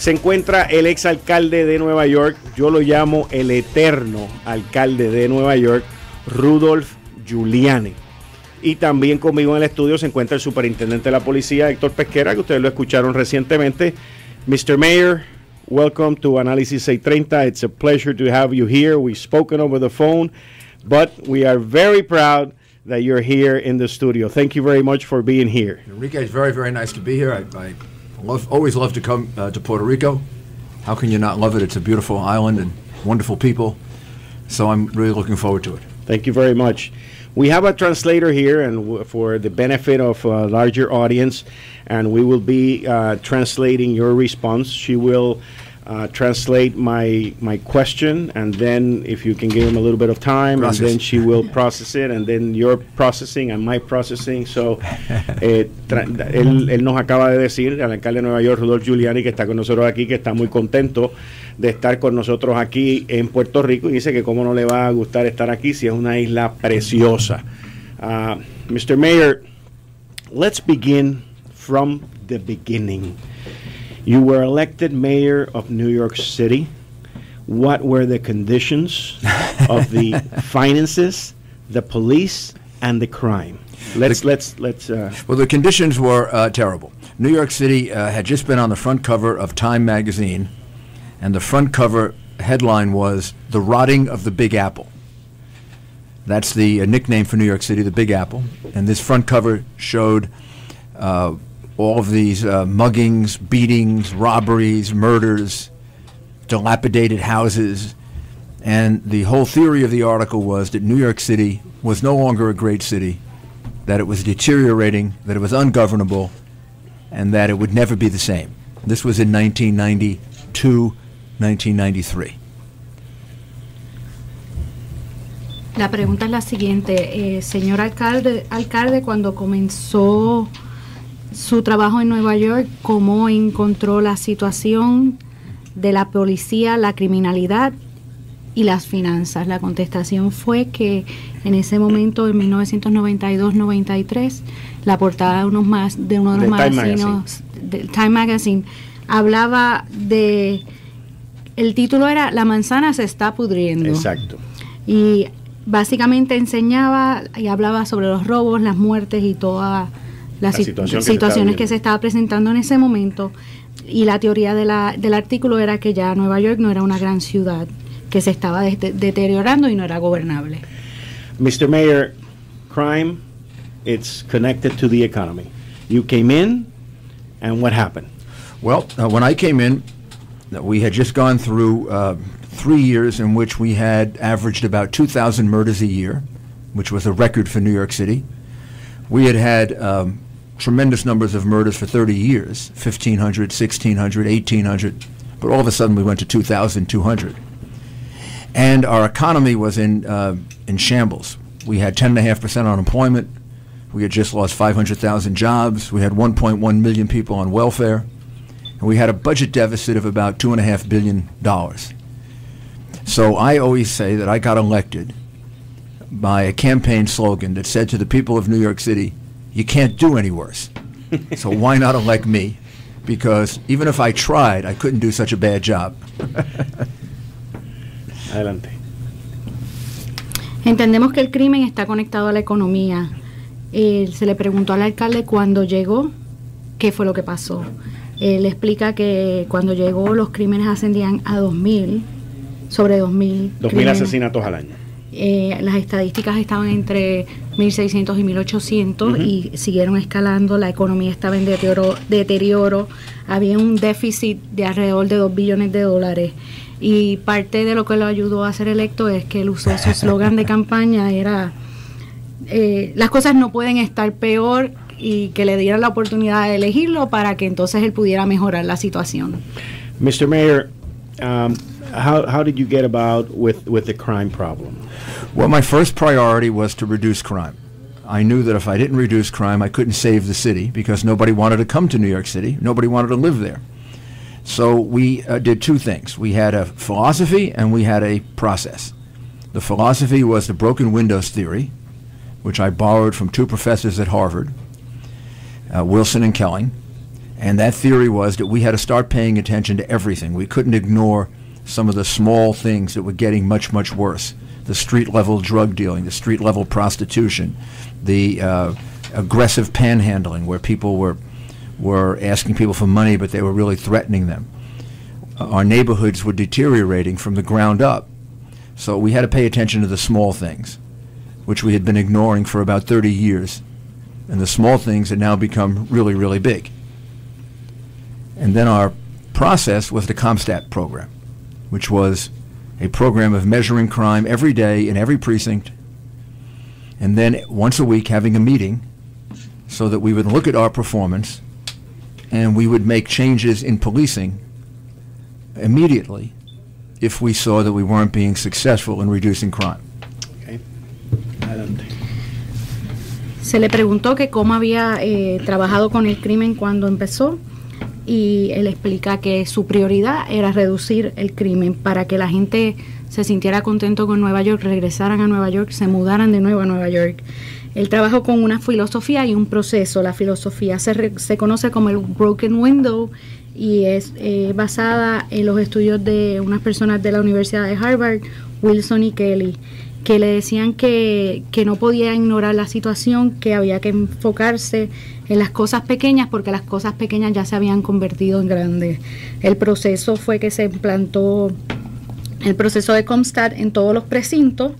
Se encuentra el exalcalde de Nueva York, yo lo llamo el eterno alcalde de Nueva York, Rudolph Giuliani. Y también conmigo en el estudio se encuentra el superintendente de la policía, Héctor Pesquera, que ustedes lo escucharon recientemente. Mr. Mayor, welcome to Análisis 630. It's a pleasure to have you here. We've spoken over the phone, but we are very proud that you're here in the studio. Thank you very much for being here. Enrique, it's very, very nice to be here. I always love to come to Puerto Rico. How can you not love it? It's a beautiful island and wonderful people. So I'm really looking forward to it. Thank you very much. We have a translator here, and for the benefit of a larger audience, and we will be translating your response. She will translate my question, and then if you can give him a little bit of time, and then she will process it, and then your processing and my processing. So, él nos acaba de decir, el alcalde de Nueva York, Rudolph Giuliani, que está con nosotros aquí, que está muy contento de estar con nosotros aquí en Puerto Rico, y dice que cómo no le va a gustar estar aquí si es una isla preciosa. Mr. Mayor, let's begin from the beginning. You were elected mayor of New York City. What were the conditions of the finances, the police, and the crime? Well, the conditions were terrible. New York City had just been on the front cover of Time magazine, and the front cover headline was "The Rotting of the Big Apple." That's the nickname for New York City, the Big Apple. And this front cover showed all of these muggings, beatings, robberies, murders, dilapidated houses. And the whole theory of the article was that New York City was no longer a great city, that it was deteriorating, that it was ungovernable, and that it would never be the same. This was in 1992, 1993. La pregunta es la siguiente, señor alcalde, cuando comenzó su trabajo en Nueva York, ¿cómo encontró la situación de la policía, la criminalidad y las finanzas? La contestación fue que en ese momento, en 1992-93, la portada de uno de los magazines, del Time Magazine, hablaba de, el título era "La manzana se está pudriendo". Exacto. Y básicamente enseñaba y hablaba sobre los robos, las muertes y todas las situaciones que se estaba presentando en ese momento. Y la teoría del artículo era que ya Nueva York no era una gran ciudad, que se estaba deteriorando y no era gobernable. Mr. Mayor, crime, it's connected to the economy. You came in, and what happened? Well, when I came in, we had just gone through 3 years in which we had averaged about 2,000 murders a year, which was a record for New York City. We had tremendous numbers of murders for 30 years, 1,500, 1,600, 1,800, but all of a sudden we went to 2,200. And our economy was in shambles. We had 10.5% unemployment. We had just lost 500,000 jobs. We had 1.1 million people on welfare. And we had a budget deficit of about $2.5 billion. So I always say that I got elected by a campaign slogan that said to the people of New York City, you can't do any worse. So why not elect me? Because even if I tried, I couldn't do such a bad job. Adelante. Entendemos que el crimen está conectado a la economía. Se le preguntó al alcalde cuando llegó qué fue lo que pasó. Él explica que cuando llegó los crímenes ascendían a 2.000, sobre 2.000 asesinatos al año. Las estadísticas estaban entre 1.600 y 1.800 y siguieron escalando. La economía estaba en deterioro. Había un déficit de alrededor de $2 billones. Y parte de lo que lo ayudó a ser electo es que él usó su eslogan de campaña, era las cosas no pueden estar peor, y que le dieran la oportunidad de elegirlo para que entonces él pudiera mejorar la situación. Mr. Mayor, how did you get about with the crime problem? Well, my first priority was to reduce crime. I knew that if I didn't reduce crime, I couldn't save the city because nobody wanted to come to New York City. Nobody wanted to live there. So we did two things. We had a philosophy and we had a process. The philosophy was the broken windows theory, which I borrowed from two professors at Harvard, Wilson and Kelling. And that theory was that we had to start paying attention to everything. We couldn't ignore some of the small things that were getting much, much worse. The street-level drug dealing, the street-level prostitution, the aggressive panhandling where people were asking people for money but they were really threatening them. Our neighborhoods were deteriorating from the ground up. So we had to pay attention to the small things, which we had been ignoring for about 30 years. And the small things had now become really, really big. And then our process was the CompStat program, which was a program of measuring crime every day in every precinct, and then once a week having a meeting so that we would look at our performance and we would make changes in policing immediately if we saw that we weren't being successful in reducing crime. Okay. Se le preguntó que cómo había trabajado con el crimen cuando empezó, y él explica que su prioridad era reducir el crimen para que la gente se sintiera contento con Nueva York, regresaran a Nueva York, se mudaran de nuevo a Nueva York. Él trabajó con una filosofía y un proceso. La filosofía se conoce como el Broken Window y es basada en los estudios de unas personas de la Universidad de Harvard, Wilson y Kelly, que le decían que no podía ignorar la situación, que había que enfocarse en las cosas pequeñas porque las cosas pequeñas ya se habían convertido en grandes. El proceso fue que se implantó el proceso de CompStat en todos los precintos.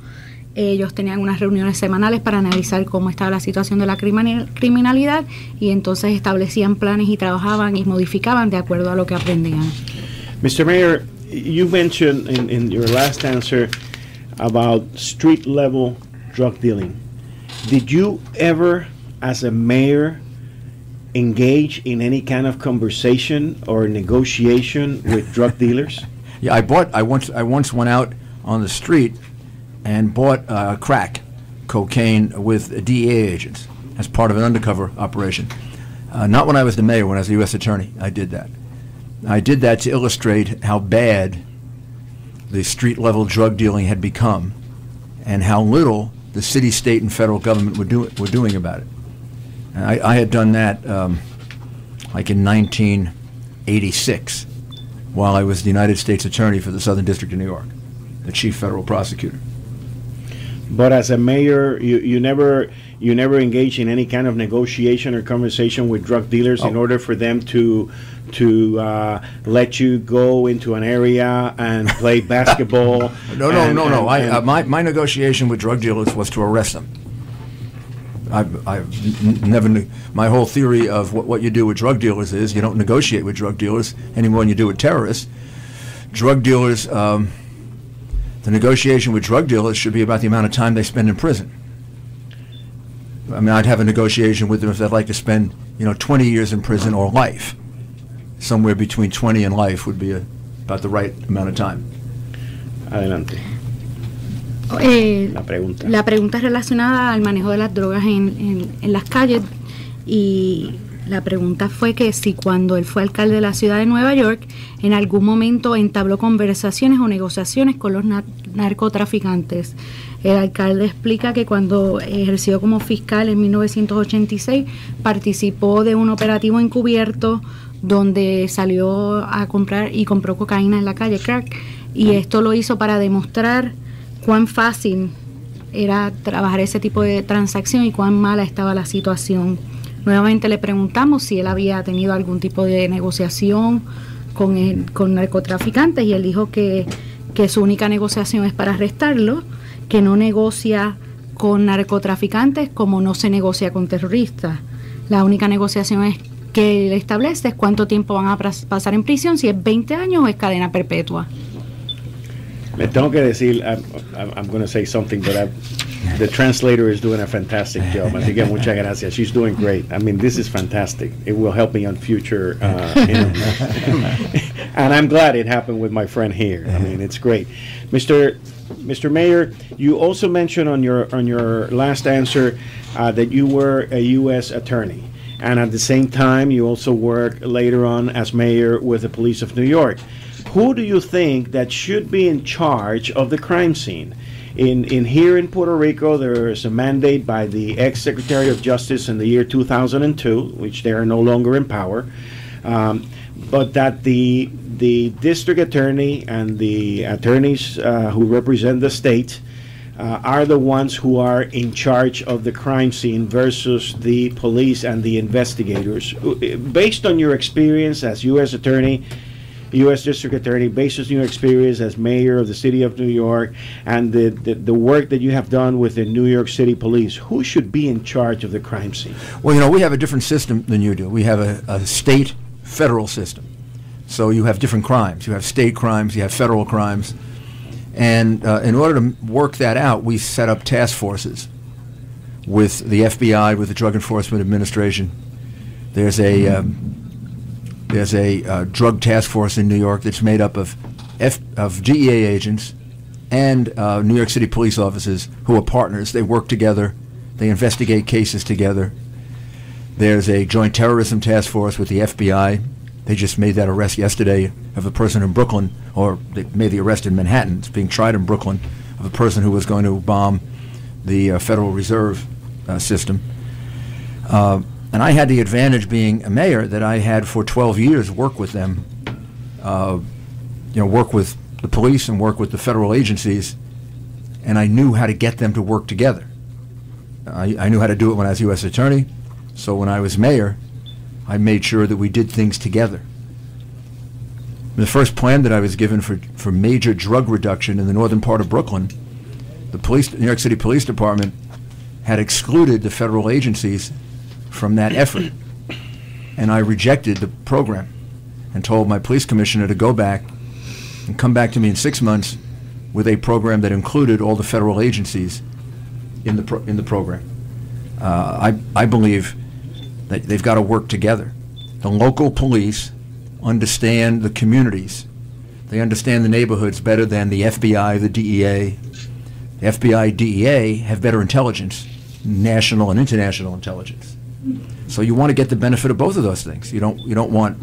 Ellos tenían unas reuniones semanales para analizar cómo estaba la situación de la criminalidad y entonces establecían planes y trabajaban y modificaban de acuerdo a lo que aprendían. Mr. Mayor, you mentioned in your last answer about street level drug dealing. Did you ever, as a mayor, engage in any kind of conversation or negotiation with drug dealers? Yeah, I once went out on the street and bought crack, cocaine, with DEA agents as part of an undercover operation. Not when I was the mayor, when I was the U.S. attorney, I did that. I did that to illustrate how bad the street-level drug dealing had become and how little the city, state, and federal government were doing about it. And I had done that like in 1986 while I was the United States Attorney for the Southern District of New York, the chief federal prosecutor. But as a mayor, you never engage in any kind of negotiation or conversation with drug dealers in order for them to let you go into an area and play basketball. No. My negotiation with drug dealers was to arrest them. I've never knew. My whole theory of what you do with drug dealers is you don't negotiate with drug dealers any more than you do with terrorists. Drug dealers, the negotiation with drug dealers should be about the amount of time they spend in prison. I mean, I'd have a negotiation with them if they'd like to spend, 20 years in prison or life. Somewhere between 20 and life would be about the right amount of time. Adelante. La pregunta es relacionada al manejo de las drogas en las calles, y la pregunta fue que si cuando él fue alcalde de la ciudad de Nueva York en algún momento entabló conversaciones o negociaciones con los narcotraficantes. El alcalde explica que cuando ejerció como fiscal en 1986 participó de un operativo encubierto donde salió a comprar y compró cocaína en la calle, crack, y esto lo hizo para demostrar cuán fácil era trabajar ese tipo de transacción y cuán mala estaba la situación. Nuevamente le preguntamos si él había tenido algún tipo de negociación con narcotraficantes y él dijo que su única negociación es para arrestarlo, que no negocia con narcotraficantes como no se negocia con terroristas. La única negociación que él establece es cuánto tiempo van a pasar en prisión, si es 20 años o es cadena perpetua. Le tengo que decir, I'm going to say something, but the translator is doing a fantastic job. Así que muchas gracias. She's doing great. I mean, this is fantastic. It will help me on future interviews. And I'm glad it happened with my friend here. I mean, it's great. Mr. Mayor, you also mentioned on your last answer that you were a U.S. attorney. And at the same time, you also worked later on as mayor with the police of New York. Who do you think that should be in charge of the crime scene? In here in Puerto Rico, there is a mandate by the ex-Secretary of Justice in the year 2002, which they are no longer in power, but that the district attorney and the attorneys who represent the state are the ones who are in charge of the crime scene versus the police and the investigators. Based on your experience as U.S. Attorney, U.S. District Attorney, based on your experience as Mayor of the City of New York, and the work that you have done with the New York City Police, who should be in charge of the crime scene? Well, you know, we have a different system than you do. We have a state-federal system. So you have different crimes. You have state crimes, you have federal crimes. And in order to work that out, we set up task forces with the FBI, with the Drug Enforcement Administration. There's a drug task force in New York that's made up of DEA agents and New York City police officers who are partners. They work together. They investigate cases together. There's a joint terrorism task force with the FBI. They just made that arrest yesterday of a person in Brooklyn, or they made the arrest in Manhattan. It's being tried in Brooklyn, of a person who was going to bomb the Federal Reserve system. And I had the advantage, being a mayor, that I had for 12 years work with them, work with the police and work with the federal agencies, and I knew how to get them to work together. I knew how to do it when I was U.S. Attorney, so when I was mayor, I made sure that we did things together. The first plan that I was given for major drug reduction in the northern part of Brooklyn, the New York City Police Department had excluded the federal agencies from that effort. And I rejected the program and told my police commissioner to go back and come back to me in 6 months with a program that included all the federal agencies in the program. I believe that they've got to work together. The local police understand the communities. They understand the neighborhoods better than the FBI, the DEA. The FBI, DEA have better intelligence, national and international intelligence. So you want to get the benefit of both of those things. You don't want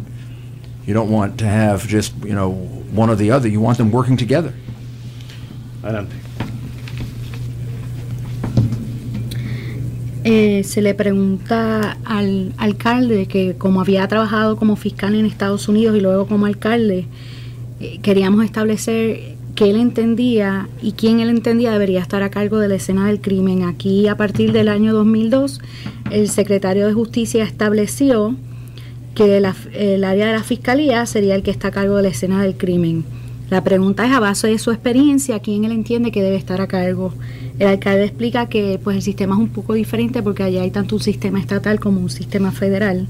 to have just one or the other. You want them working together. Adelante. Se le pregunta al alcalde que, como había trabajado como fiscal en Estados Unidos y luego como alcalde, queríamos establecer qué él entendía y quién él entendía debería estar a cargo de la escena del crimen. Aquí, a partir del año 2002, el secretario de Justicia estableció que el área de la Fiscalía sería el que está a cargo de la escena del crimen. La pregunta es, a base de su experiencia, ¿quién él entiende que debe estar a cargo? El alcalde explica que pues el sistema es un poco diferente porque allá hay tanto un sistema estatal como un sistema federal.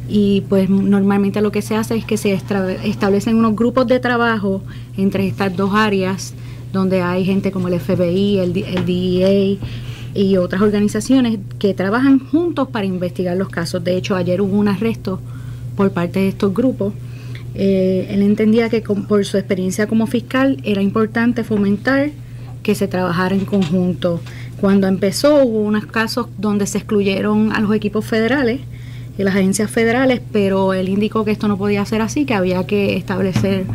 Y pues normalmente lo que se hace es que se establecen unos grupos de trabajo entre estas dos áreas, donde hay gente como el FBI, el DEA y otras organizaciones que trabajan juntos para investigar los casos. De hecho, ayer hubo un arresto por parte de estos grupos. Él entendía que por su experiencia como fiscal era importante fomentar que se trabajara en conjunto. Cuando empezó hubo unos casos donde se excluyeron a los equipos federales y las agencias federales, pero él indicó que esto no podía ser así, que había que establecer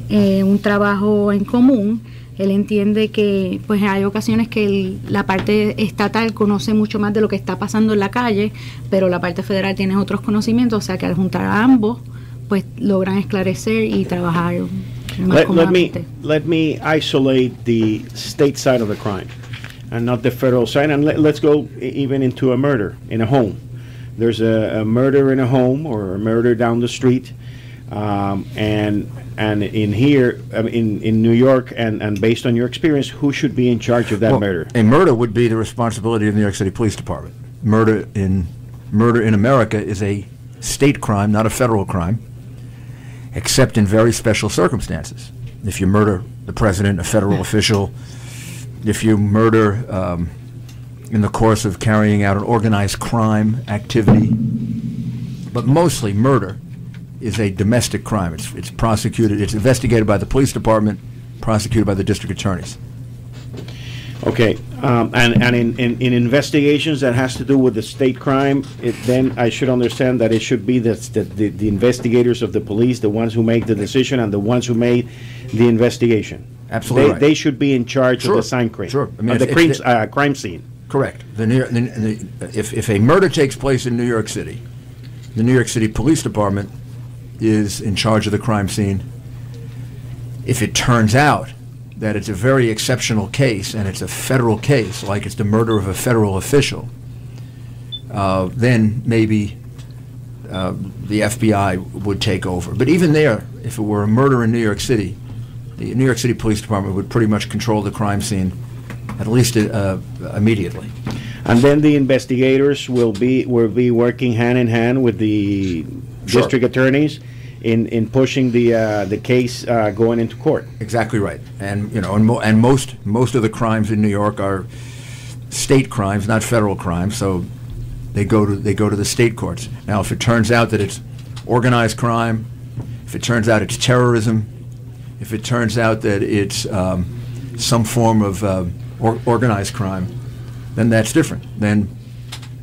un trabajo en común. Él entiende que pues hay ocasiones que la parte estatal conoce mucho más de lo que está pasando en la calle, pero la parte federal tiene otros conocimientos, o sea que al juntar a ambos pues logran esclarecer y trabajar más cómodamente. Let me isolate the state side of the crime and not the federal side, and let's go even into a murder in a home. There's a murder in a home or a murder down the street, and in here, in New York, and based on your experience, who should be in charge of that murder? A murder would be the responsibility of the New York City Police Department. Murder in America is a state crime, not a federal crime, except in very special circumstances. If you murder the president, a federal official, if you murder in the course of carrying out an organized crime activity, but mostly murder is a domestic crime. It's prosecuted, it's investigated by the police department, prosecuted by the district attorneys. Okay, and in investigations that has to do with the state crime, then I should understand that it should be the investigators of the police, the ones who make the decision and the ones who made the investigation. Absolutely, they should be in charge of the crime. Sure, I mean, of the crime scene. Correct. If a murder takes place in New York City, the New York City Police Department is in charge of the crime scene. If it turns out that it's a very exceptional case and it's a federal case, like it's the murder of a federal official, then maybe the FBI would take over. But even there, if it were a murder in New York City, the New York City Police Department would pretty much control the crime scene, at least immediately. And then the investigators will be working hand in hand with the district attorneys in pushing the case going into court. Exactly right. And you know, and most of the crimes in New York are state crimes, not federal crimes. So they go to the state courts. Now, if it turns out that it's organized crime, if it turns out it's terrorism, if it turns out that it's some form of organized crime, then that's different. Then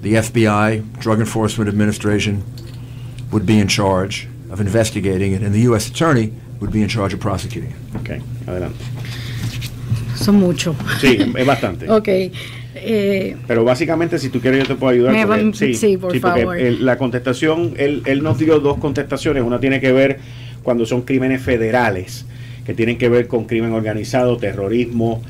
the FBI, Drug Enforcement Administration, would be in charge of investigating it, and the U.S. Attorney would be in charge of prosecuting it. Okay, adelante. Son mucho. Sí, es bastante. Okay. Pero básicamente, si tú quieres, yo te puedo ayudar. Porque, sí, por favor. La contestación, él nos dio dos contestaciones. Una tiene que ver cuando son crímenes federales, que tienen que ver con crimen organizado, terrorismo.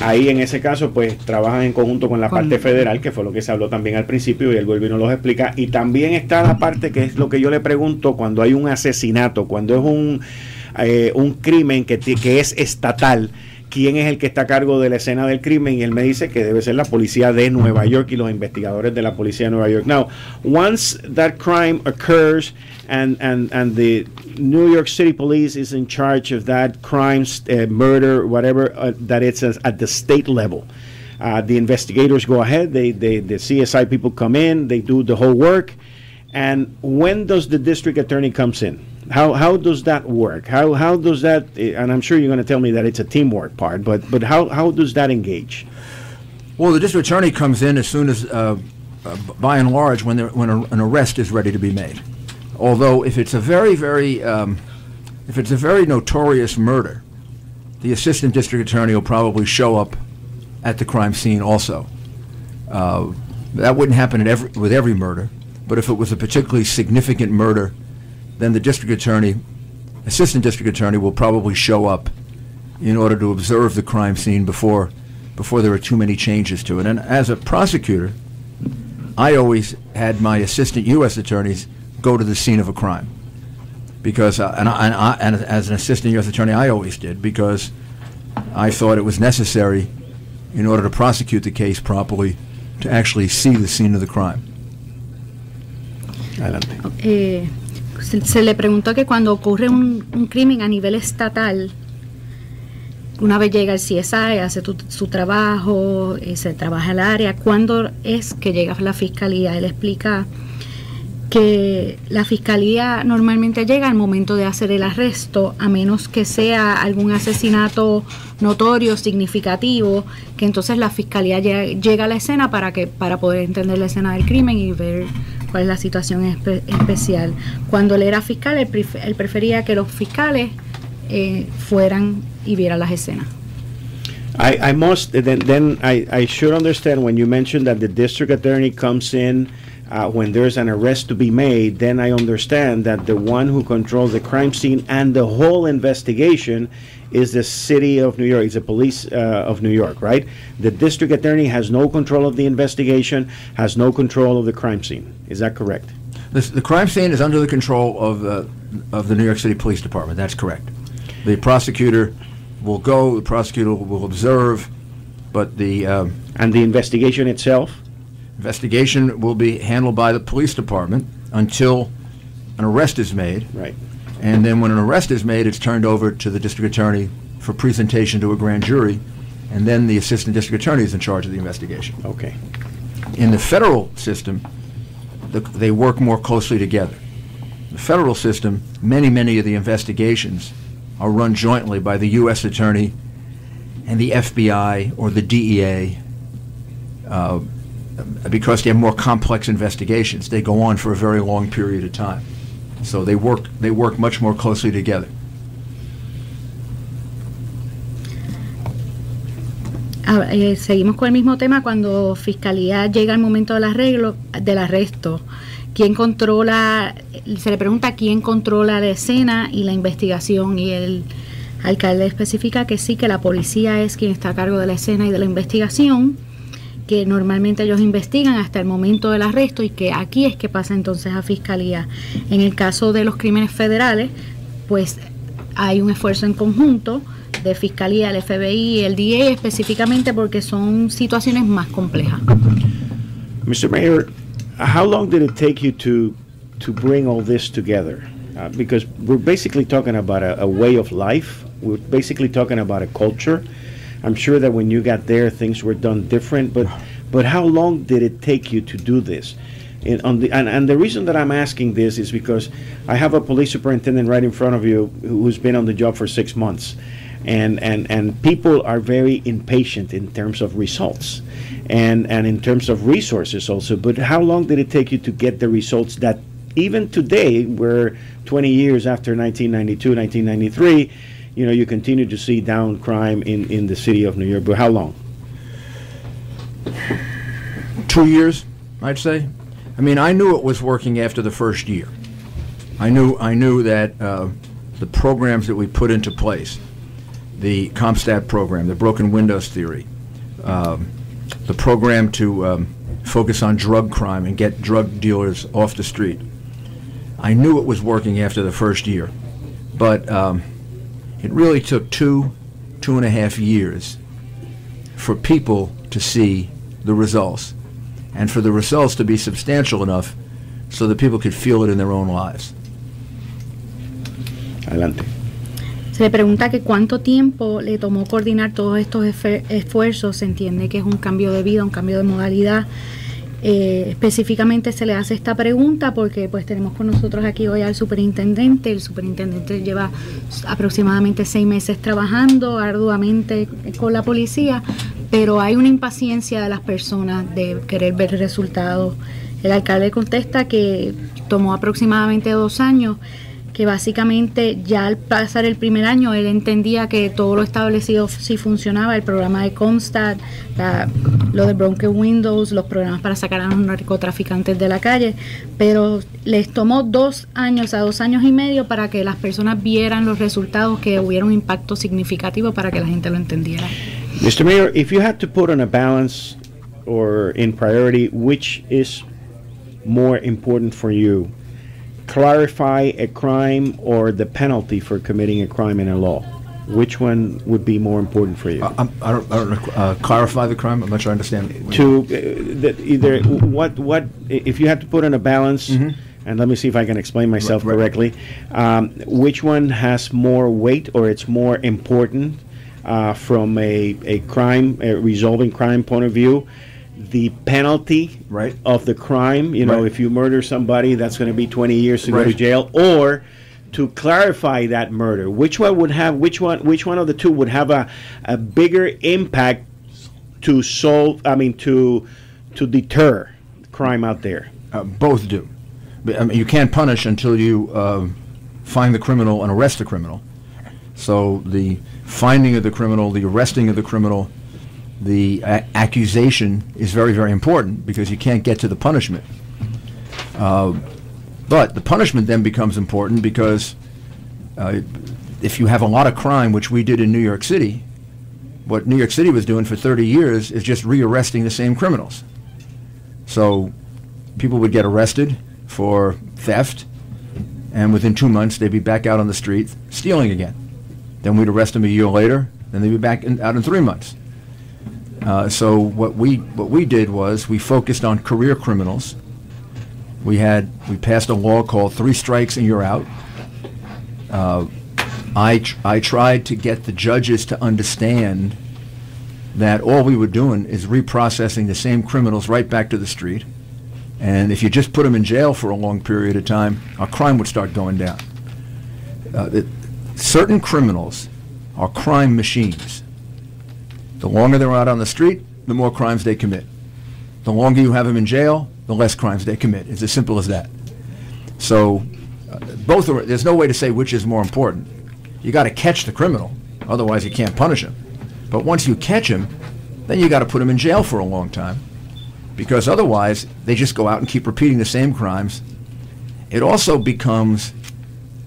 Ahí en ese caso pues trabajan en conjunto con la parte federal, que fue lo que se habló también al principio y él vuelve y nos los explica. Y también está la parte que es lo que yo le pregunto cuando hay un asesinato, cuando es un crimen que es estatal. ¿Quién es el que está a cargo de la escena del crimen? Y él me dice que debe ser la policía de Nueva York y los investigadores de la policía de Nueva York. Now, once that crime occurs and the New York City police is in charge of that crime, murder, whatever, that it's at the state level. The investigators go ahead, the CSI people come in, they do the whole work. And when does the district attorney comes in? How does that work? How does that, and I'm sure you're going to tell me that it's a teamwork part, but how does that engage? Well, the district attorney comes in as soon as, by and large, when an arrest is ready to be made. Although if it's a very notorious murder, the assistant district attorney will probably show up at the crime scene also. That wouldn't happen with every murder, but if it was a particularly significant murder, then the assistant district attorney will probably show up in order to observe the crime scene before there are too many changes to it. And as a prosecutor, I always had my assistant U.S. attorneys go to the scene of a crime, because and as an assistant U.S. attorney, I always did, because I thought it was necessary in order to prosecute the case properly to actually see the scene of the crime. Adelante. Se le preguntó que cuando ocurre un crimen a nivel estatal, una vez llega el CSI, hace su trabajo, se trabaja el área, ¿cuándo es que llega la fiscalía? Él explica que la fiscalía normalmente llega al momento de hacer el arresto, a menos que sea algún asesinato notorio, significativo, que entonces la fiscalía llega a la escena para poder entender la escena del crimen y ver cuál es la situación especial. Cuando él era fiscal, él prefería que los fiscales fueran y vieran las escenas. I should understand when you mentioned that the district attorney comes in when there's an arrest to be made, then I understand that the one who controls the crime scene and the whole investigation is the city of New York, it's the police of New York, right? The district attorney has no control of the investigation, has no control of the crime scene. Is that correct? The crime scene is under the control of the New York City Police Department. That's correct. The prosecutor will go, the prosecutor will observe, but and the investigation itself? Investigation will be handled by the police department until an arrest is made. Right. And then when an arrest is made, it's turned over to the district attorney for presentation to a grand jury, and then the assistant district attorney is in charge of the investigation. Okay. In the federal system, they work more closely together. The federal system, many of the investigations are run jointly by the U.S. attorney and the FBI or the DEA, because they have more complex investigations. They go on for a very long period of time. So they work much more closely together. Seguimos con el mismo tema. Cuando Fiscalía llega al momento del arresto, quién controla, se le pregunta quién controla la escena y la investigación, y el alcalde especifica que sí, que la policía es quien está a cargo de la escena y de la investigación, que normalmente ellos investigan hasta el momento del arresto y que aquí es que pasa entonces a fiscalía. En el caso de los crímenes federales, pues hay un esfuerzo en conjunto de fiscalía, el FBI y el DA específicamente porque son situaciones más complejas. Mr. Mayor, how long did it take you to bring all this together? Because we're basically talking about a way of life. We're basically talking about a culture. I'm sure that when you got there, things were done different. But how long did it take you to do this? And the reason that I'm asking this is because I have a police superintendent right in front of you who's been on the job for 6 months. And people are very impatient in terms of results and in terms of resources also. But how long did it take you to get the results that even today, we're 20 years after 1992, 1993, you continue to see down crime in the city of New York? But how long? 2 years, I'd say. I mean, I knew it was working after the first year. I knew that the programs that we put into place, the CompStat program, the broken windows theory, the program to focus on drug crime and get drug dealers off the street. I knew it was working after the first year, but it really took 2.5 years for people to see the results and for the results to be substantial enough so that people could feel it in their own lives. Adelante. Se le pregunta que cuánto tiempo le tomó coordinar todos estos esfuerzos. Se entiende que es un cambio de vida, un cambio de modalidad. Específicamente se le hace esta pregunta porque pues tenemos con nosotros aquí hoy al superintendente. El superintendente lleva aproximadamente 6 meses trabajando arduamente con la policía, pero hay una impaciencia de las personas de querer ver resultados. El alcalde contesta que tomó aproximadamente 2 años, que básicamente ya al pasar el primer año él entendía que todo lo establecido sí funcionaba, el programa de CompStat, lo de Broken Windows, los programas para sacar a los narcotraficantes de la calle, pero les tomó 2 años a 2 años y medio para que las personas vieran los resultados, que hubiera un impacto significativo para que la gente lo entendiera. Mr. Mayor, if you had to put on a balance or in priority, which is more important for you? Clarify a crime or the penalty for committing a crime in a law? Which one would be more important for you? I don't clarify the crime. I'm not sure I understand. Either what if you had to put on a balance, and let me see if I can explain myself correctly. Which one has more weight or it's more important from a crime, a resolving crime point of view? The penalty of the crime, if you murder somebody, that's going to be 20 years to go to jail, or to clarify that murder. Which one of the two would have a bigger impact to to deter crime out there? Both do. I mean, you can't punish until you find the criminal and arrest the criminal. So the finding of the criminal, the arresting of the criminal, the accusation is very, very important because you can't get to the punishment. But the punishment then becomes important because if you have a lot of crime, which we did in New York City, what New York City was doing for 30 years is just rearresting the same criminals. So people would get arrested for theft, and within 2 months they'd be back out on the street stealing again. Then we'd arrest them a year later, then they'd be back out in 3 months. So what we did was we focused on career criminals. We passed a law called 3 strikes and you're out. I tried to get the judges to understand that all we were doing is reprocessing the same criminals right back to the street. And if you just put them in jail for a long period of time, our crime would start going down. Certain criminals are crime machines. The longer they're out on the street, the more crimes they commit. The longer you have them in jail, the less crimes they commit. It's as simple as that. So both are, there's no way to say which is more important. You got to catch the criminal, otherwise you can't punish him. But once you catch him, then you got to put him in jail for a long time because otherwise they just go out and keep repeating the same crimes. It also becomes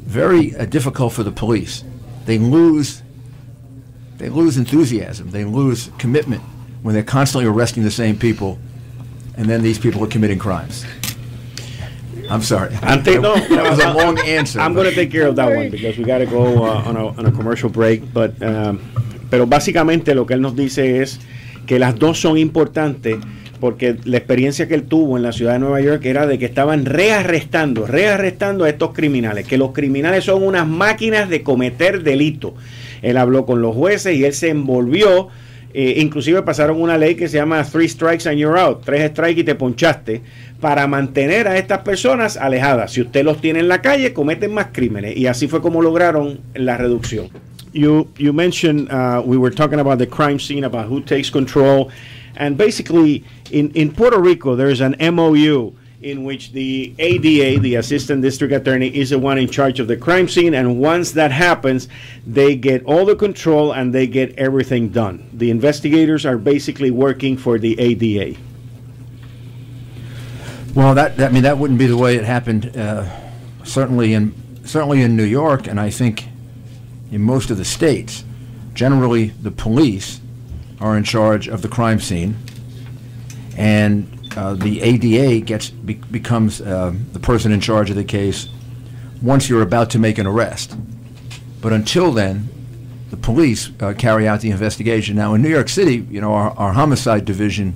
very difficult for the police. They lose enthusiasm. They lose commitment when they're constantly arresting the same people, and then these people are committing crimes. I'm sorry. That was a long answer. I'm going to take care of that one because we got to go on a commercial break. Pero básicamente lo que él nos dice es que las dos son importantes porque la experiencia que él tuvo en la ciudad de Nueva York era de que estaban rearrestando a estos criminales, que los criminales son unas máquinas de cometer delito. Él habló con los jueces y él se envolvió. Inclusive pasaron una ley que se llama 3 strikes and you're out, 3 strikes y te ponchaste, para mantener a estas personas alejadas. Si usted los tiene en la calle, cometen más crímenes, y así fue como lograron la reducción. You mentioned, we were talking about the crime scene, about who takes control, and basically in Puerto Rico there's an MOU in which the ADA, the Assistant District Attorney, is the one in charge of the crime scene, and once that happens, they get all the control and they get everything done. The investigators are basically working for the ADA. Well, that wouldn't be the way it happened. Certainly in New York, and I think in most of the states. Generally, the police are in charge of the crime scene, and the ADA becomes the person in charge of the case once you're about to make an arrest. But until then, the police carry out the investigation. Now, in New York City, our homicide division,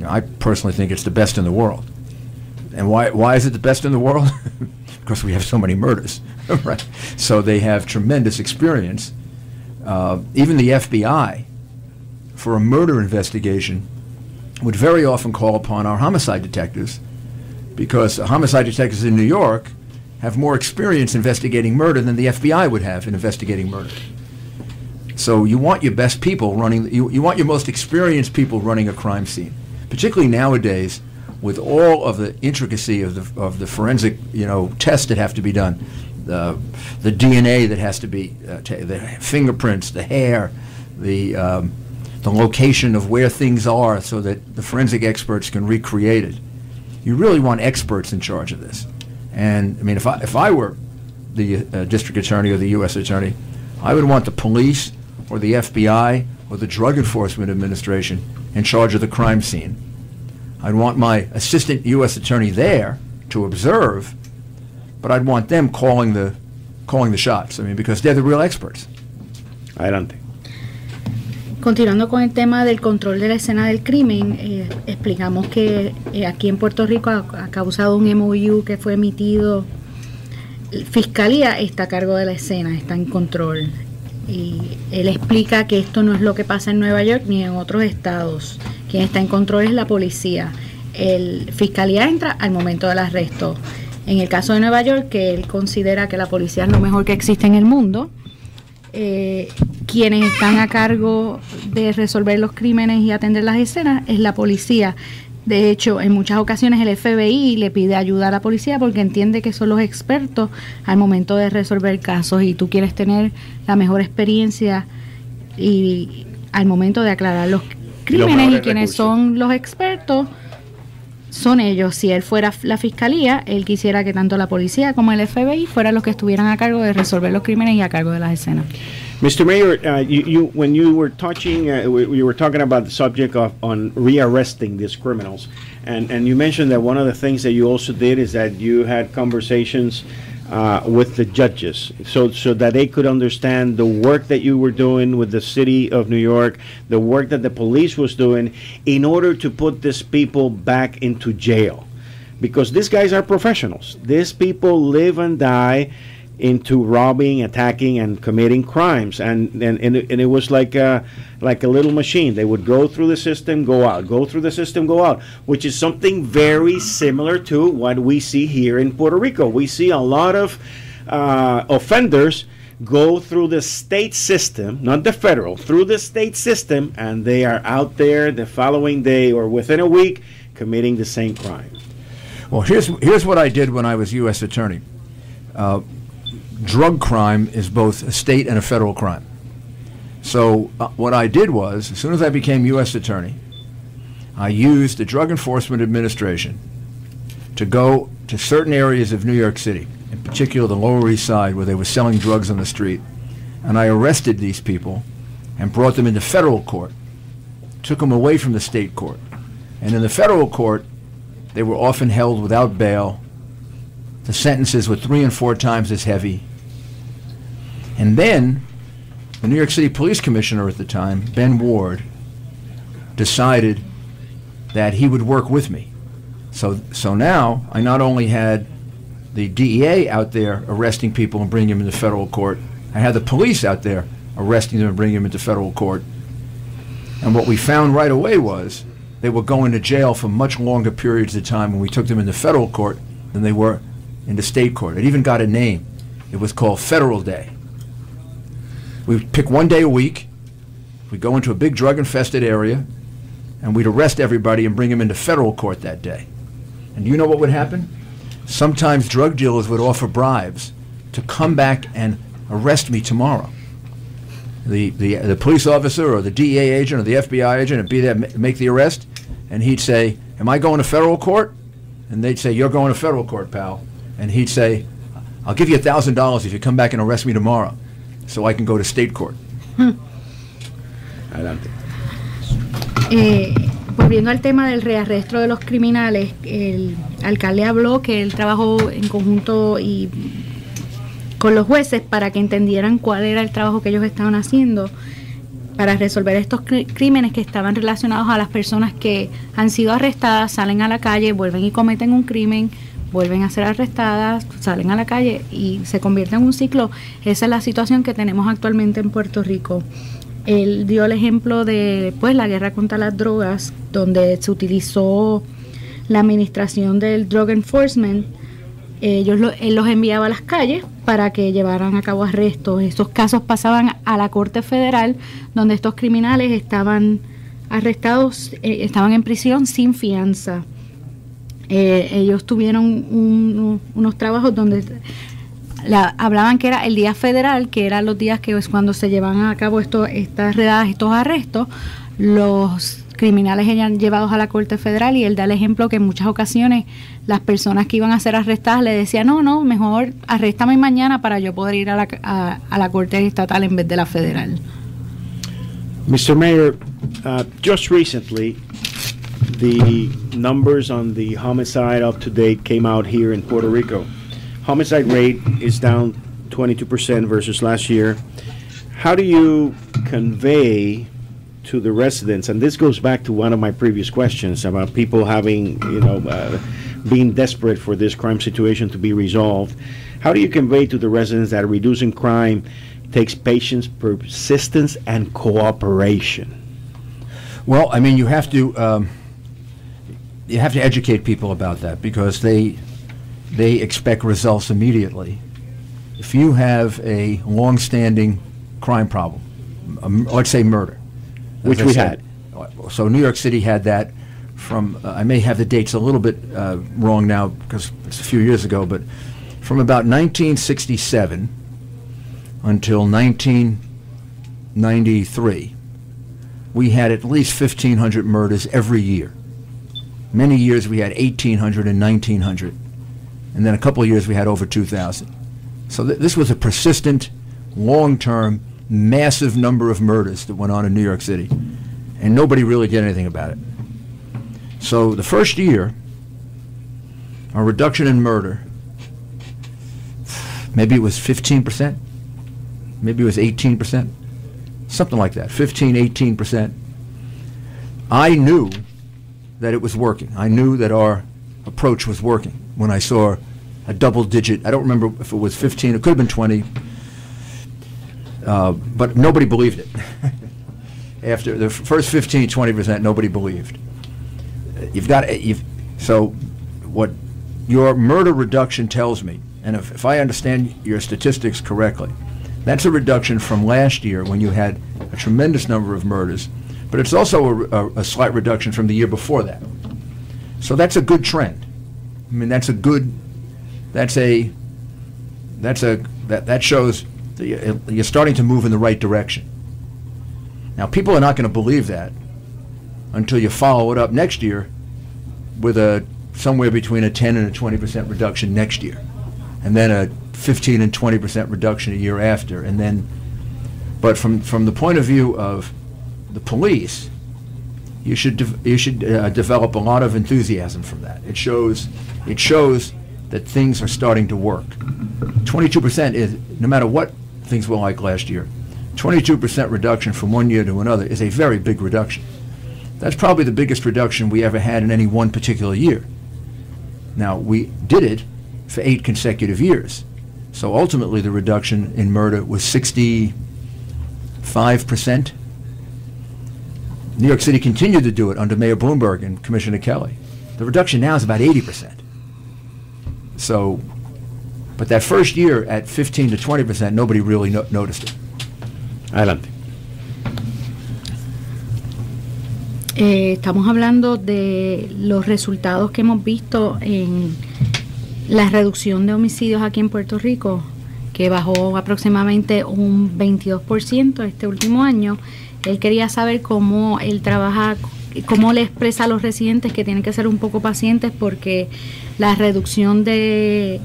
I personally think it's the best in the world. And why is it the best in the world? Because we have so many murders, right? So they have tremendous experience. Even the FBI, for a murder investigation, would very often call upon our homicide detectives, because homicide detectives in New York have more experience investigating murder than the FBI would have in investigating murder. So you want your best people running, you want your most experienced people running a crime scene, particularly nowadays with all of the intricacy of the forensic tests that have to be done, the DNA that has to be, the fingerprints, the hair, the location of where things are, so that the forensic experts can recreate it. You really want experts in charge of this. And I mean, if I were the district attorney or the U.S. attorney, I would want the police or the FBI or the Drug Enforcement Administration in charge of the crime scene. I'd want my assistant U.S. attorney there to observe, but I'd want them calling the shots. I mean, because they're the real experts. Adelante. Continuando con el tema del control de la escena del crimen, explicamos que aquí en Puerto Rico, a causa de un MOU que fue emitido, Fiscalía está a cargo de la escena, está en control. Y él explica que esto no es lo que pasa en Nueva York ni en otros estados. Quien está en control es la policía. Fiscalía entra al momento del arresto. En el caso de Nueva York, que él considera que la policía es lo mejor que existe en el mundo, quienes están a cargo de resolver los crímenes y atender las escenas es la policía. De hecho, en muchas ocasiones el FBI le pide ayuda a la policía porque entiende que son los expertos al momento de resolver casos, y tú quieres tener la mejor experiencia y al momento de aclarar los crímenes, y quienes son los expertos son ellos. Si él fuera la fiscalía, él quisiera que tanto la policía como el FBI fueran los que estuvieran a cargo de resolver los crímenes y a cargo de las escenas. Mr. Mayor, when you were talking about the subject on rearresting these criminals, and you mentioned that one of the things that you also did is that you had conversations with the judges, so that they could understand the work that you were doing with the city of New York, the work that the police was doing, in order to put these people back into jail, because these guys are professionals. These people live and die into robbing, attacking, and committing crimes, and it was like a little machine. They would go through the system, go out, go through the system, go out, which is something very similar to what we see here in Puerto Rico. We see a lot of offenders go through the state system, not the federal, through the state system, and they are out there the following day or within a week committing the same crime. Well, here's what I did when I was U.S. attorney. Drug crime is both a state and a federal crime. So what I did was, as soon as I became U.S. attorney, I used the Drug Enforcement Administration to go to certain areas of New York City, in particular the Lower East Side, where they were selling drugs on the street, and I arrested these people and brought them into federal court, took them away from the state court. And in the federal court, they were often held without bail. The sentences were 3 and 4 times as heavy. And then the New York City Police Commissioner at the time, Ben Ward, decided that he would work with me. So now I not only had the DEA out there arresting people and bringing them into federal court, I had the police out there arresting them and bringing them into federal court. And what we found right away was they were going to jail for much longer periods of time when we took them into federal court than they were into state court. It even got a name. It was called Federal Day. We'd pick one day a week, we'd go into a big drug-infested area, and we'd arrest everybody and bring them into federal court that day. And you know what would happen? Sometimes drug dealers would offer bribes to come back and arrest me tomorrow. The police officer or the DEA agent or the FBI agent would be there, make the arrest, and he'd say, "Am I going to federal court?" And they'd say, "You're going to federal court, pal." And he'd say, "I'll give you $1,000 if you come back and arrest me tomorrow, so I can go to state court." Adelante. Volviendo al tema del rearresto de los criminales, el alcalde habló que él trabajó en conjunto y con los jueces para que entendieran cuál era el trabajo que ellos estaban haciendo para resolver estos crímenes que estaban relacionados a las personas que han sido arrestadas, salen a la calle, vuelven y cometen un crimen, vuelven a ser arrestadas, salen a la calle y se convierte en un ciclo. Esa es la situación que tenemos actualmente en Puerto Rico. Él dio el ejemplo de la guerra contra las drogas, donde se utilizó la administración del Drug Enforcement. Él los enviaba a las calles para que llevaran a cabo arrestos. Estos casos pasaban a la Corte Federal, donde estos criminales estaban arrestados, estaban en prisión sin fianza. Ellos tuvieron unos trabajos donde hablaban que era el día federal, que eran los días que es cuando se llevan a cabo estas redadas, estos arrestos. Los criminales eran llevados a la Corte Federal y él da el ejemplo que en muchas ocasiones las personas que iban a ser arrestadas le decían, no, mejor arréstame mañana para yo poder ir a la Corte Estatal en vez de la Federal. Mr. Mayor, just recently the numbers on the homicide up to date came out here in Puerto Rico. Homicide rate is down 22% versus last year. How do you convey to the residents, and this goes back to one of my previous questions about people having, being desperate for this crime situation to be resolved. How do you convey to the residents that reducing crime takes patience, persistence, and cooperation? Well, I mean, you have to educate people about that because they expect results immediately. If you have a long-standing crime problem, let's say murder, which we had. So New York City had that from, I may have the dates a little bit wrong now because it's a few years ago, but from about 1967 until 1993, we had at least 1,500 murders every year. Many years we had 1,800 and 1,900. And then a couple of years we had over 2,000. So this was a persistent, long-term, massive number of murders that went on in New York City, and nobody really did anything about it. So the first year, our reduction in murder, maybe it was 15%, maybe it was 18%, something like that, 15, 18%. I knew that it was working. I knew that our approach was working when I saw a double digit, I don't remember if it was 15, it could have been 20, but nobody believed it. After the first 15, 20%, nobody believed. So what your murder reduction tells me, and if I understand your statistics correctly, that's a reduction from last year when you had a tremendous number of murders, but it's also a slight reduction from the year before that. So that's a good trend. I mean, that shows that you're starting to move in the right direction. Now, people are not going to believe that until you follow it up next year with a somewhere between a 10 and a 20% reduction next year, and then a 15 and 20% reduction a year after, and then. But from the point of view of the police, you should develop a lot of enthusiasm from that. It shows that things are starting to work. 22% is, no matter what things were like last year, 22% reduction from one year to another is a very big reduction. That's probably the biggest reduction we ever had in any one particular year. Now, we did it for 8 consecutive years. So ultimately the reduction in murder was 65%. New York City continued to do it under Mayor Bloomberg and Commissioner Kelly. The reduction now is about 80%. So, but that first year at 15 to 20%, nobody really noticed it. Adelante. Estamos hablando de los resultados que hemos visto en la reducción de homicidios aquí en Puerto Rico, que bajó aproximadamente un 22% este último año. Él quería saber cómo él trabaja, cómo le expresa a los residentes que tienen que ser un poco pacientes, porque la reducción de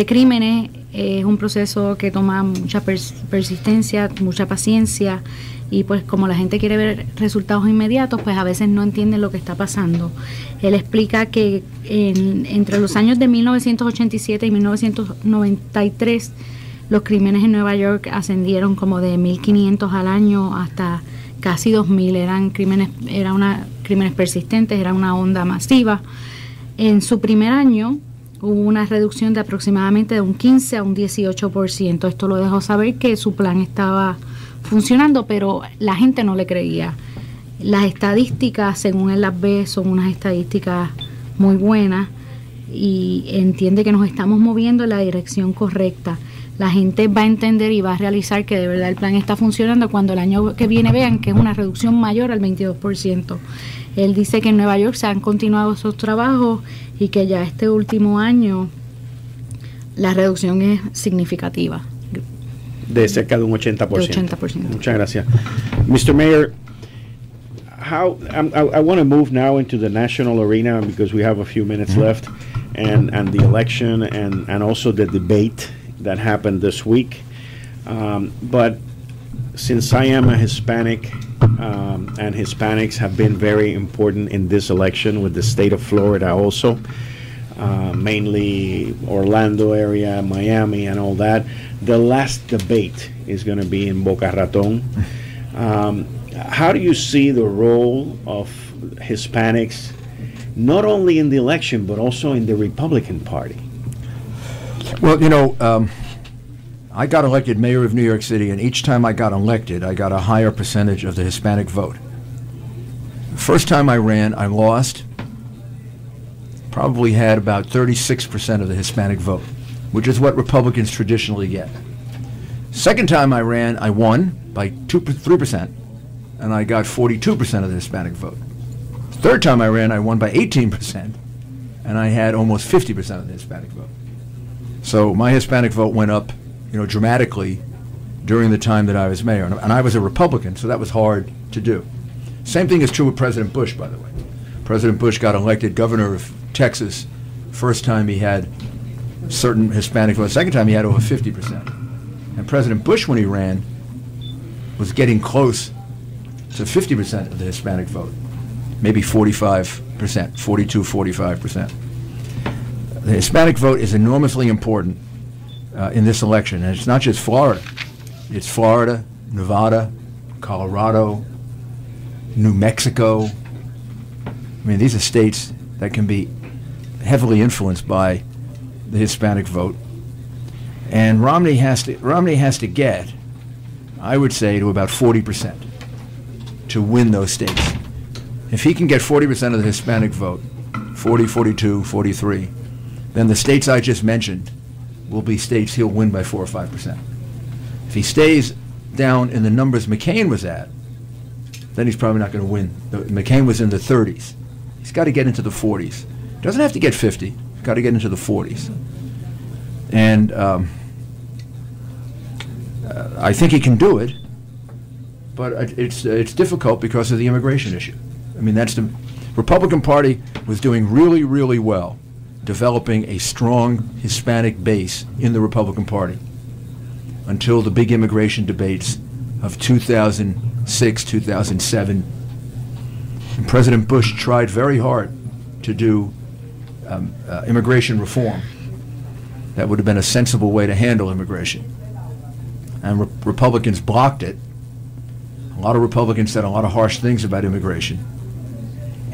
crímenes es un proceso que toma mucha persistencia, mucha paciencia, y pues como la gente quiere ver resultados inmediatos, pues a veces no entienden lo que está pasando. Él explica que entre los años de 1987 y 1993 los crímenes en Nueva York ascendieron como de 1.500 al año hasta casi 2.000. Eran crímenes persistentes, era una onda masiva. En su primer año hubo una reducción de aproximadamente de un 15 a un 18%. Esto lo dejó saber que su plan estaba funcionando, pero la gente no le creía. Las estadísticas, según él las ve, son unas estadísticas muy buenas y entiende que nos estamos moviendo en la dirección correcta. La gente va a entender y va a realizar que de verdad el plan está funcionando cuando el año que viene vean que es una reducción mayor al 22%. Él dice que en Nueva York se han continuado esos trabajos y que ya este último año la reducción es significativa. De cerca de un 80%. De 80%. Muchas gracias. Mr. Mayor, I want to move now into the national arena because we have a few minutes left, and the election and also the debate that happened this week. But since I am a Hispanic, and Hispanics have been very important in this election with the state of Florida also, mainly Orlando area, Miami and all that. The last debate is going to be in Boca Raton. How do you see the role of Hispanics, not only in the election, but also in the Republican Party? Well, you know, I got elected mayor of New York City, and each time I got elected, I got a higher percentage of the Hispanic vote. The first time I ran, I lost. Probably had about 36% of the Hispanic vote, which is what Republicans traditionally get. Second time I ran, I won by 3%, and I got 42% of the Hispanic vote. Third time I ran, I won by 18%, and I had almost 50% of the Hispanic vote. So my Hispanic vote went up, you know, dramatically during the time that I was mayor, and I was a Republican, so that was hard to do. Same thing is true with President Bush, by the way. President Bush got elected governor of Texas. First time he had certain Hispanic votes. Second time he had over 50%. And President Bush, when he ran, was getting close to 50% of the Hispanic vote, maybe 45%, 42, 45%. The Hispanic vote is enormously important in this election, and it's not just Florida. It's Florida, Nevada, Colorado, New Mexico. I mean, these are states that can be heavily influenced by the Hispanic vote. And Romney has to get, I would say, to about 40% to win those states. If he can get 40% of the Hispanic vote, 40, 42, 43, then the states I just mentioned will be states he'll win by 4 or 5%. If he stays down in the numbers McCain was at, then he's probably not going to win. McCain was in the 30s. He's got to get into the 40s. Doesn't have to get 50. He's got to get into the 40s. And I think he can do it, but it's difficult because of the immigration issue. I mean, that's the Republican Party was doing really, really well, developing a strong Hispanic base in the Republican Party until the big immigration debates of 2006, 2007. And President Bush tried very hard to do immigration reform. That would have been a sensible way to handle immigration. And Republicans blocked it. A lot of Republicans said a lot of harsh things about immigration.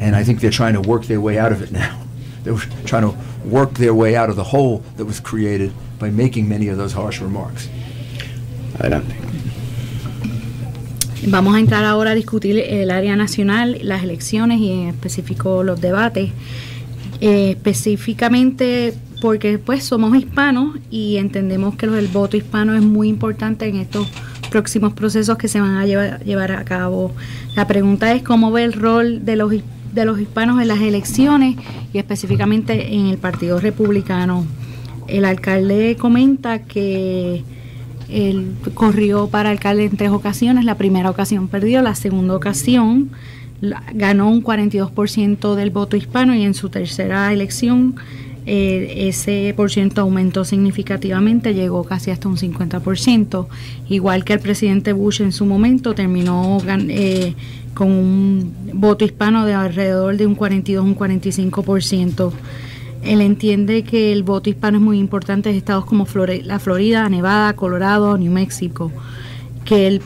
And I think they're trying to work their way out of it now. They were trying to work their way out of the hole that was created by making many of those harsh remarks. Adelante. Vamos a entrar ahora a discutir el área nacional, las elecciones y en específico los debates. Específicamente porque pues somos hispanos y entendemos que el voto hispano es muy importante en estos próximos procesos que se van a llevar a cabo. La pregunta es cómo ve el rol de los hispanos en las elecciones y específicamente en el Partido Republicano. El alcalde comenta que él corrió para alcalde en 3 ocasiones, la primera ocasión perdió, la segunda ocasión ganó un 42% del voto hispano y en su tercera elección ese porciento aumentó significativamente, llegó casi hasta un 50%, igual que el presidente Bush en su momento terminó con un voto hispano de alrededor de un 42, un 45%. Él entiende que el voto hispano es muy importante en estados como la Florida, Nevada, Colorado, New Mexico, que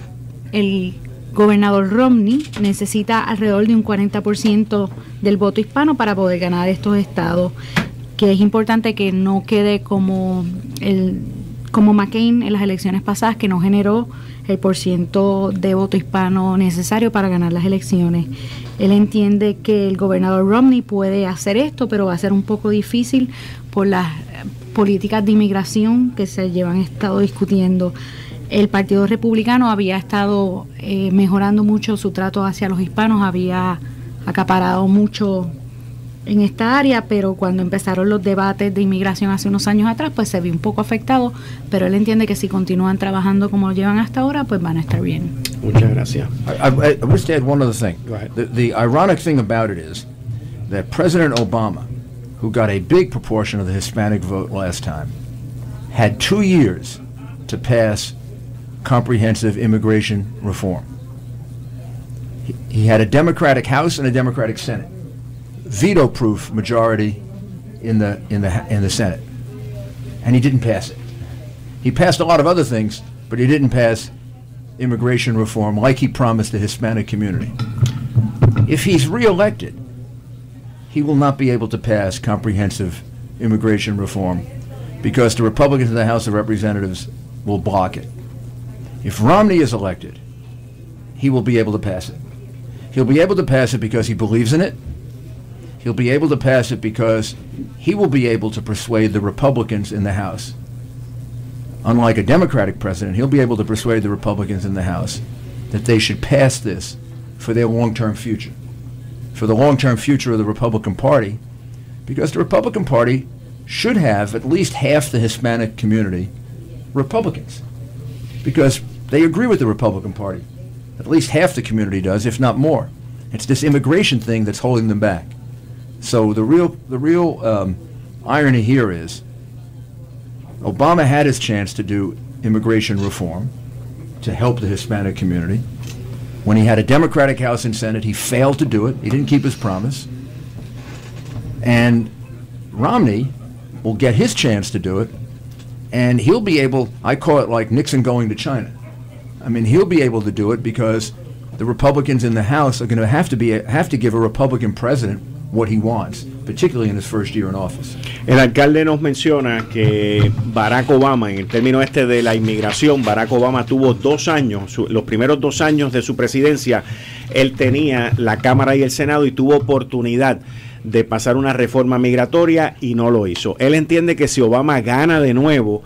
el gobernador Romney necesita alrededor de un 40% del voto hispano para poder ganar estos estados, que es importante que no quede como McCain en las elecciones pasadas, que no generó el porciento de voto hispano necesario para ganar las elecciones. Él entiende que el gobernador Romney puede hacer esto, pero va a ser un poco difícil por las políticas de inmigración que se estado discutiendo. El Partido Republicano había estado mejorando mucho su trato hacia los hispanos, había acaparado mucho en esta área, pero cuando empezaron los debates de inmigración hace unos años atrás, pues se vio un poco afectado, pero él entiende que si continúan trabajando como lo llevan hasta ahora, pues van a estar bien. Muchas gracias. I wish to add one other thing. The ironic thing about it is that President Obama, who got a big proportion of the Hispanic vote last time, had 2 years to pass comprehensive immigration reform. He had a Democratic House and a Democratic Senate, veto-proof majority in the Senate, and he didn't pass it. He passed a lot of other things, but he didn't pass immigration reform like he promised the Hispanic community. If he's reelected, he will not be able to pass comprehensive immigration reform because the Republicans in the House of Representatives will block it. If Romney is elected, he will be able to pass it. He'll be able to pass it because he believes in it. He'll be able to pass it because he will be able to persuade the Republicans in the House. Unlike a Democratic president, he'll be able to persuade the Republicans in the House that they should pass this for their long-term future, for the long-term future of the Republican Party, because the Republican Party should have at least half the Hispanic community Republicans, because they agree with the Republican Party. At least half the community does, if not more. It's this immigration thing that's holding them back. So the real irony here is Obama had his chance to do immigration reform to help the Hispanic community. When he had a Democratic House and Senate, he failed to do it. He didn't keep his promise. And Romney will get his chance to do it, and he'll be able, I call it like Nixon going to China. I mean, he'll be able to do it because the Republicans in the House are going to have to give a Republican president what he wants, particularly in his first year in office. El alcalde nos menciona que Barack Obama, en el término de la inmigración, Barack Obama tuvo 2 años, los primeros 2 años de su presidencia, él tenía la Cámara y el Senado y tuvo oportunidad de pasar una reforma migratoria y no lo hizo. Él entiende que si Obama gana de nuevo,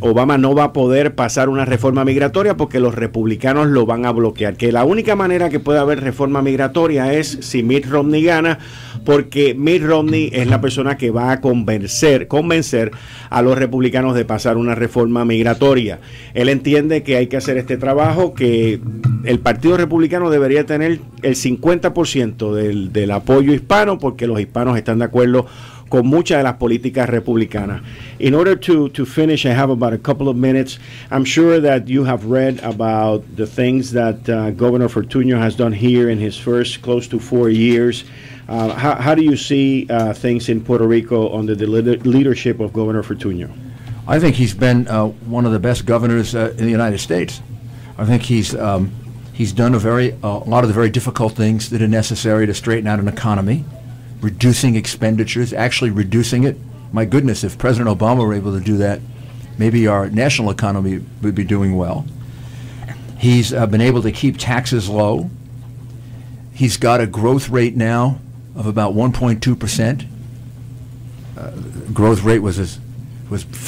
Obama no va a poder pasar una reforma migratoria porque los republicanos lo van a bloquear. Que la única manera que puede haber reforma migratoria es si Mitt Romney gana, porque Mitt Romney es la persona que va a convencer a los republicanos de pasar una reforma migratoria. Él entiende que hay que hacer este trabajo, que el Partido Republicano debería tener el 50% del apoyo hispano, porque los hispanos están de acuerdo con muchas de las políticas republicanas. In order to finish, I have about a couple of minutes. I'm sure that you have read about the things that Governor Fortuño has done here in his first close to 4 years. How do you see things in Puerto Rico under the leadership of Governor Fortuño? I think he's been one of the best governors in the United States. I think he's done a lot of the very difficult things that are necessary to straighten out an economy, reducing expenditures, actually reducing it. My goodness, if President Obama were able to do that, maybe our national economy would be doing well. He's been able to keep taxes low. He's got a growth rate now of about 1.2%. Growth rate was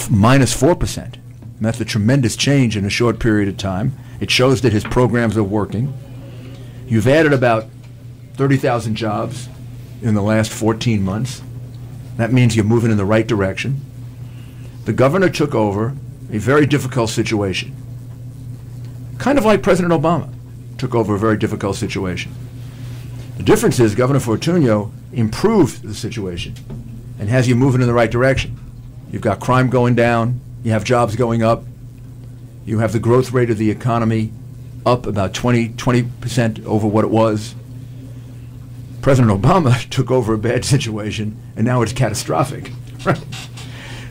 minus 4%. And that's a tremendous change in a short period of time. It shows that his programs are working. You've added about 30,000 jobs in the last 14 months. That means you're moving in the right direction. The governor took over a very difficult situation, kind of like President Obama took over a very difficult situation. The difference is Governor Fortuño improved the situation and has you moving in the right direction. You've got crime going down, you have jobs going up, you have the growth rate of the economy up about 20% over what it was. President Obama took over a bad situation, and now it's catastrophic. Right?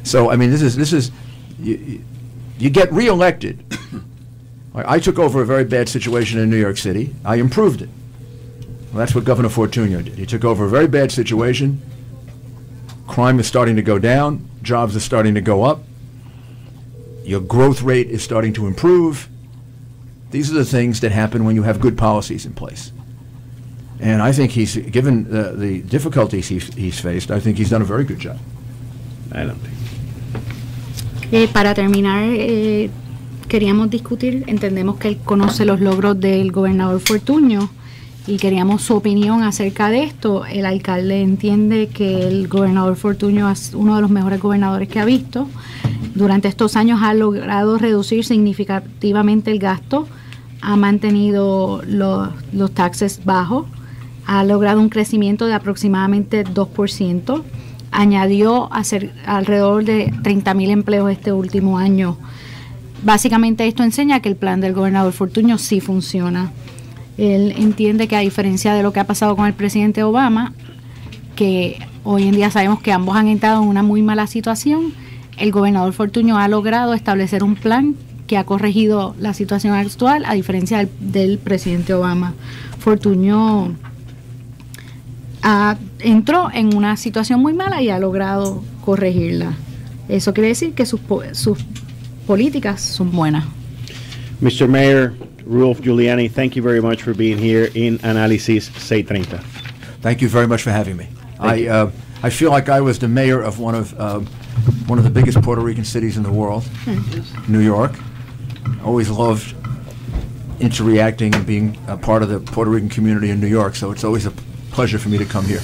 So, I mean, this is you get reelected. I took over a very bad situation in New York City. I improved it. Well, that's what Governor Fortuño did. He took over a very bad situation. Crime is starting to go down. Jobs are starting to go up. Your growth rate is starting to improve. These are the things that happen when you have good policies in place. And I think he's, given the difficulties he's faced, I think he's done a very good job. Adelante. Para terminar, queríamos discutir, entendemos que él conoce los logros del gobernador Fortuño y queríamos su opinión acerca de esto. El alcalde entiende que el gobernador Fortuño es uno de los mejores gobernadores que ha visto. Durante estos años ha logrado reducir significativamente el gasto, ha mantenido los taxes bajos, ha logrado un crecimiento de aproximadamente 2%, añadió alrededor de 30,000 empleos este último año. Básicamente esto enseña que el plan del gobernador Fortuño sí funciona. Él entiende que, a diferencia de lo que ha pasado con el presidente Obama, que hoy en día sabemos que ambos han entrado en una muy mala situación, el gobernador Fortuño ha logrado establecer un plan que ha corregido la situación actual, a diferencia del presidente Obama. Fortuño entró en una situación muy mala y ha logrado corregirla. Eso quiere decir que sus políticas son buenas. Mr. Mayor Rudolph Giuliani, thank you very much for being here in Análisis 630. Thank you very much for having me. I feel like I was the mayor of one of the biggest Puerto Rican cities in the world, New York. Always loved interacting and being a part of the Puerto Rican community in New York, so it's always a pleasure for me to come here.